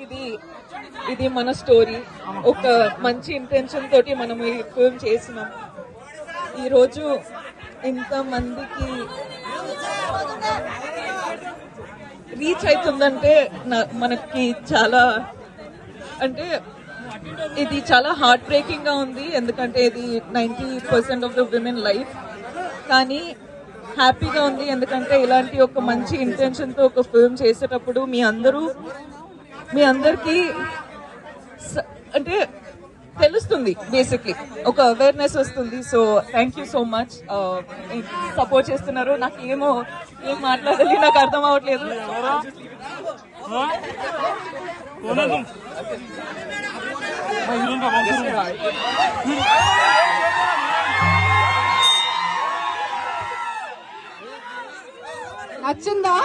ఇది ఇది మన స్టోరీ. ఒక మంచి ఇంటెన్షన్ తోటి మనం ఈ ఫిల్మ్ చేసినాం. ఈరోజు ఇంతమందికి రీచ్ అవుతుందంటే మనకి చాలా అంటే ఇది చాలా హార్ట్ బ్రేకింగ్ గా ఉంది. ఎందుకంటే ఇది 90% ఆఫ్ ద విమెన్ లైఫ్. కానీ హ్యాపీగా ఉంది ఎందుకంటే ఇలాంటి ఒక మంచి ఇంటెన్షన్ తో ఒక ఫిల్మ్ చేసేటప్పుడు మీ అందరికి అంటే తెలుస్తుంది, బేసిక్లీ ఒక అవేర్నెస్ వస్తుంది. So thank you so much. Support చేస్తున్నారు. నాకు ఏం మాట్లాడాలి నాకు అర్థం అవ్వట్లేదు. నచ్చిందా?